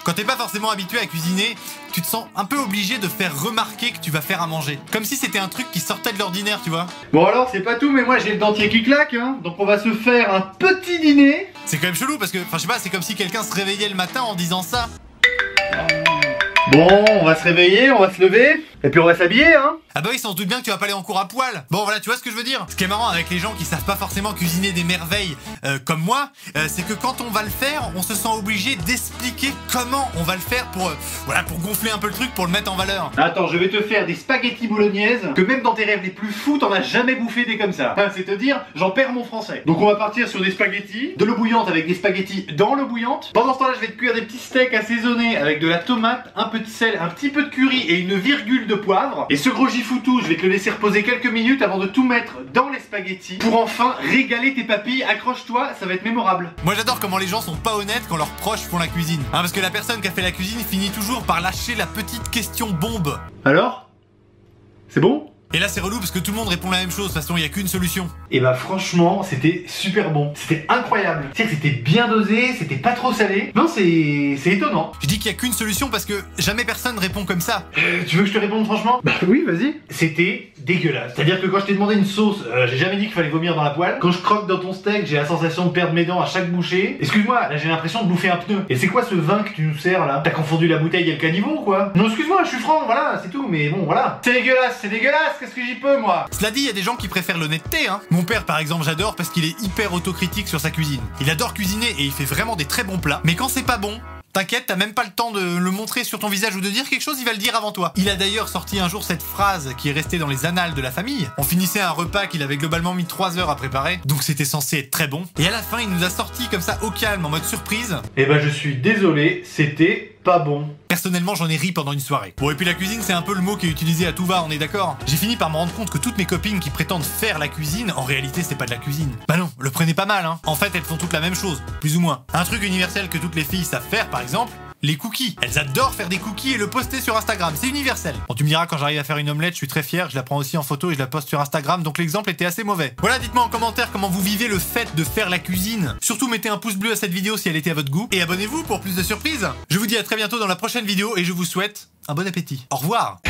Quand t'es pas forcément habitué à cuisiner, tu te sens un peu obligé de faire remarquer que tu vas faire à manger. Comme si c'était un truc qui sortait de l'ordinaire, tu vois. Bon alors, c'est pas tout, mais moi j'ai le dentier qui claque, hein. Donc on va se faire un petit dîner. C'est quand même chelou parce que, enfin je sais pas, c'est comme si quelqu'un se réveillait le matin en disant ça. Bon, on va se réveiller, on va se lever, et puis on va s'habiller, hein. Ah bah oui, ça on se doute bien que tu vas pas aller en cours à poil. Bon voilà, tu vois ce que je veux dire. Ce qui est marrant avec les gens qui savent pas forcément cuisiner des merveilles comme moi, c'est que quand on va le faire, on se sent obligé d'expliquer comment on va le faire pour, voilà, pour gonfler un peu le truc, pour le mettre en valeur. Attends, je vais te faire des spaghettis bolognaises que même dans tes rêves les plus fous, t'en as jamais bouffé des comme ça. C'est te dire, j'en perds mon français. Donc on va partir sur des spaghettis, de l'eau bouillante avec des spaghettis dans l'eau bouillante. Pendant ce temps-là, je vais te cuire des petits steaks assaisonnés avec de la tomate, un peu de sel, un petit peu de curry et une virgule de poivre. Et ce gros gifoutou, je vais te le laisser reposer quelques minutes avant de tout mettre dans les spaghettis pour enfin régaler tes papilles. Accroche-toi, ça va être mémorable. Moi j'adore comment les gens sont pas honnêtes quand leurs proches font la cuisine. Hein, parce que la personne qui a fait la cuisine finit toujours par lâcher la petite question bombe. Alors? C'est bon? Et là c'est relou parce que tout le monde répond la même chose, de toute façon il y a qu'une solution. Et bah franchement, c'était super bon. C'était incroyable. Tu sais que c'était bien dosé, c'était pas trop salé. Non, c'est étonnant. Je dis qu'il y a qu'une solution parce que jamais personne répond comme ça. Tu veux que je te réponde franchement? Bah oui, vas-y. C'était dégueulasse. C'est-à-dire que quand je t'ai demandé une sauce, j'ai jamais dit qu'il fallait vomir dans la poêle. Quand je croque dans ton steak, j'ai la sensation de perdre mes dents à chaque bouchée. Excuse-moi, là j'ai l'impression de bouffer un pneu. Et c'est quoi ce vin que tu nous sers là? T'as confondu la bouteille et le caniveau ou quoi? Non, excuse-moi, je suis franc, voilà, c'est tout. Mais bon, voilà. C'est dégueulasse, qu'est-ce que j'y peux moi? Cela dit, il y a des gens qui préfèrent l'honnêteté, hein. Mon père par exemple, j'adore parce qu'il est hyper autocritique sur sa cuisine. Il adore cuisiner et il fait vraiment des très bons plats. Mais quand c'est pas bon, t'inquiète, t'as même pas le temps de le montrer sur ton visage ou de dire quelque chose, il va le dire avant toi. Il a d'ailleurs sorti un jour cette phrase qui est restée dans les annales de la famille. On finissait un repas qu'il avait globalement mis 3 heures à préparer, donc c'était censé être très bon. Et à la fin, il nous a sorti comme ça au calme, en mode surprise. Eh ben je suis désolé, c'était pas bon. Personnellement, j'en ai ri pendant une soirée. Bon, et puis la cuisine, c'est un peu le mot qui est utilisé à tout va, on est d'accord? J'ai fini par me rendre compte que toutes mes copines qui prétendent faire la cuisine, en réalité, c'est pas de la cuisine. Bah non, le prenez pas mal, hein. En fait, elles font toutes la même chose, plus ou moins. Un truc universel que toutes les filles savent faire, par exemple, les cookies. Elles adorent faire des cookies et le poster sur Instagram, c'est universel. Bon, tu me diras, quand j'arrive à faire une omelette, je suis très fier, je la prends aussi en photo et je la poste sur Instagram, donc l'exemple était assez mauvais. Voilà, dites-moi en commentaire comment vous vivez le fait de faire la cuisine. Surtout, mettez un pouce bleu à cette vidéo si elle était à votre goût, et abonnez-vous pour plus de surprises. Je vous dis à très bientôt dans la prochaine vidéo, et je vous souhaite un bon appétit. Au revoir.